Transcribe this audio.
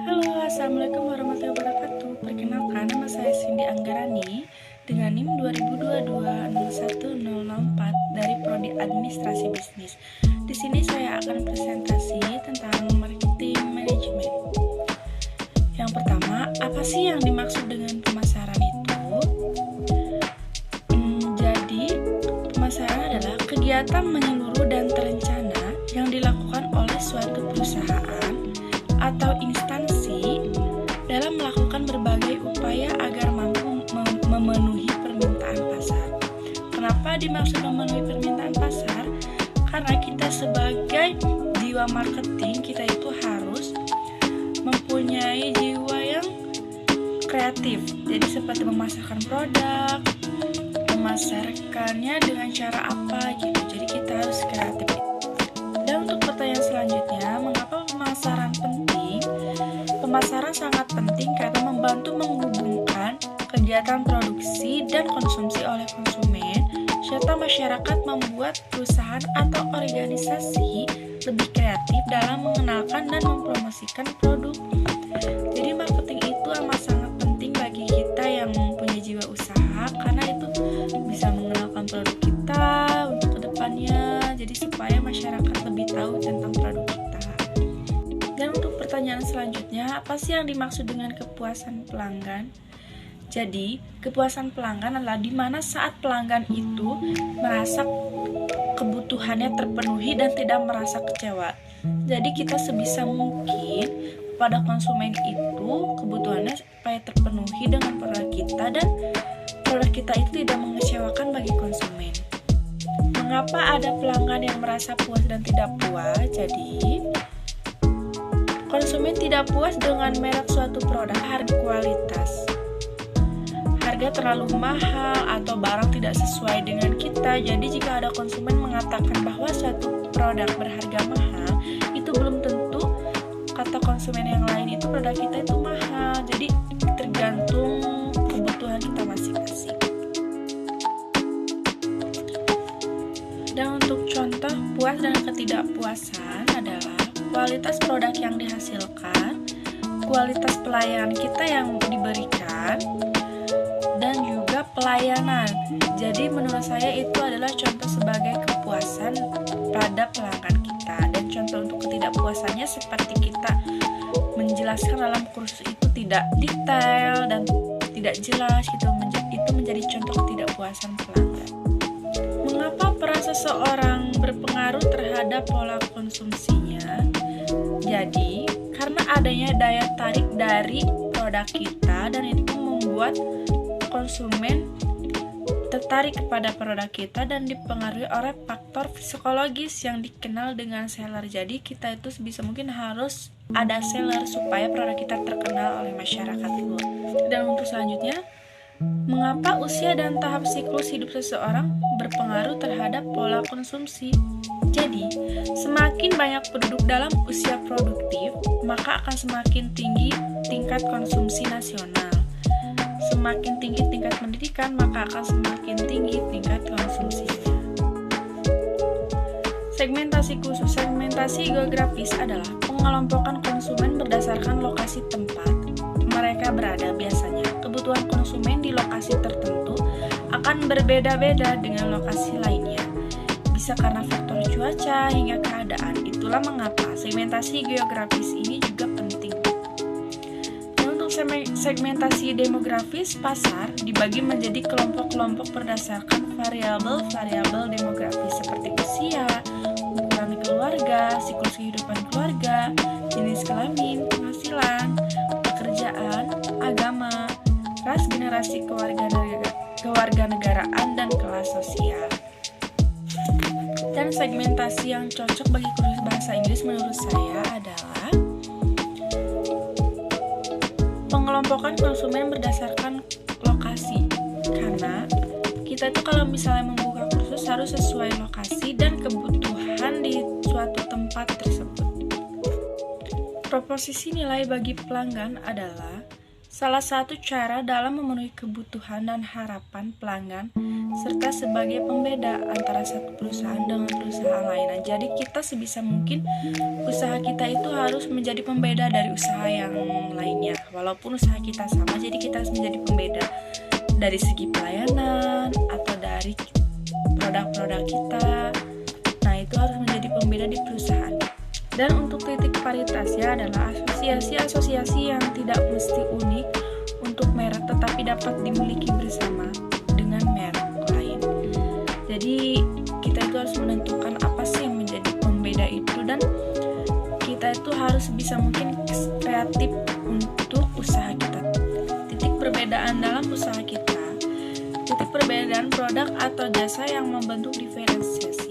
Halo, Assalamualaikum warahmatullahi wabarakatuh. Perkenalkan, nama saya Cindy Anggarani dengan NIM 2022-01004 dari Prodi Administrasi Bisnis. Di sini saya akan presentasi tentang marketing management. Yang pertama, apa sih yang dimaksud dengan pemasaran itu? Jadi, pemasaran adalah kegiatan menyeluruh dan terencana yang dilakukan oleh suatu perusahaan atau instansi dalam melakukan berbagai upaya agar mampu memenuhi permintaan pasar. Kenapa dimaksud memenuhi permintaan pasar? Karena kita sebagai jiwa marketing, kita itu harus mempunyai jiwa yang kreatif. Jadi seperti memasarkan produk, memasarkannya dengan cara apa gitu. Jadi kita harus kreatif. Dan untuk pertanyaan selanjutnya, mengapa pemasaran penting? Pemasaran sangat penting karena membantu menghubungkan kegiatan produksi dan konsumsi oleh konsumen, serta masyarakat, membuat perusahaan atau organisasi lebih kreatif dalam mengenalkan dan mempromosikan produk. Jadi marketing itu amat sangat penting bagi kita yang mempunyai jiwa usaha, karena itu bisa mengenalkan produk kita untuk kedepannya, jadi supaya masyarakat lebih tahu tentang produk kita. Dan untuk pertanyaan selanjutnya, apa sih yang dimaksud dengan kepuasan pelanggan? Jadi, kepuasan pelanggan adalah di mana saat pelanggan itu merasa kebutuhannya terpenuhi dan tidak merasa kecewa. Jadi kita sebisa mungkin pada konsumen itu kebutuhannya supaya terpenuhi dengan produk kita, dan produk kita itu tidak mengecewakan bagi konsumen. Mengapa ada pelanggan yang merasa puas dan tidak puas? Jadi, konsumen tidak puas dengan merek suatu produk, harga, kualitas. Harga terlalu mahal atau barang tidak sesuai dengan kita. Jadi jika ada konsumen mengatakan bahwa suatu produk berharga mahal, itu belum tentu kata konsumen yang lain itu produk kita itu mahal. Jadi tergantung kebutuhan kita masing-masing. Dan untuk contoh puas dan ketidakpuasan adalah kualitas produk yang dihasilkan, kualitas pelayanan kita yang diberikan, dan juga pelayanan. Jadi menurut saya itu adalah contoh sebagai kepuasan pada pelanggan kita. Dan contoh untuk ketidakpuasannya seperti kita menjelaskan dalam kursus itu tidak detail dan tidak jelas, itu menjadi contoh ketidakpuasan pelanggan. Mengapa peran seseorang berpengaruh terhadap pola konsumsinya? Jadi karena adanya daya tarik dari produk kita, dan itu membuat konsumen tertarik kepada produk kita dan dipengaruhi oleh faktor psikologis yang dikenal dengan seller. Jadi kita itu sebisa mungkin harus ada seller supaya produk kita terkenal oleh masyarakat luas. Dan untuk selanjutnya, mengapa usia dan tahap siklus hidup seseorang berpengaruh terhadap pola konsumsi? Jadi, semakin banyak penduduk dalam usia produktif, maka akan semakin tinggi tingkat konsumsi nasional. Semakin tinggi tingkat pendidikan, maka akan semakin tinggi tingkat konsumsinya. Segmentasi khusus. Segmentasi geografis adalah pengelompokan konsumen berdasarkan lokasi tempat mereka berada. Biasanya, kebutuhan konsumen di lokasi tertentu akan berbeda-beda dengan lokasi lainnya. Bisa karena faktor cuaca hingga keadaan. Itulah mengapa segmentasi geografis ini juga penting. Segmentasi demografis pasar dibagi menjadi kelompok-kelompok berdasarkan variabel-variabel demografis seperti usia, ukuran keluarga, siklus kehidupan keluarga, jenis kelamin, penghasilan, pekerjaan, agama, ras, generasi kewarganegaraan, dan kelas sosial. Dan segmentasi yang cocok bagi kursus bahasa Inggris menurut saya adalah pengelompokan konsumen berdasarkan lokasi. Karena kita itu kalau misalnya membuka kursus harus sesuai lokasi dan kebutuhan di suatu tempat tersebut. Proposisi nilai bagi pelanggan adalah salah satu cara dalam memenuhi kebutuhan dan harapan pelanggan, serta sebagai pembeda antara satu perusahaan dengan perusahaan lainnya. Jadi kita sebisa mungkin usaha kita itu harus menjadi pembeda dari usaha yang lainnya. Walaupun usaha kita sama, jadi kita harus menjadi pembeda dari segi pelayanan atau dari produk-produk kita. Nah, itu harus menjadi pembeda di perusahaan. Dan untuk titik paritasnya adalah asosiasi-asosiasi yang tidak mesti unik untuk merek, tetapi dapat dimiliki bersama dengan merek lain. Jadi kita itu harus menentukan apa sih yang menjadi pembeda itu, dan kita itu harus bisa mungkin kreatif untuk usaha kita. Titik perbedaan dalam usaha kita, titik perbedaan produk atau jasa yang membentuk diferensiasi.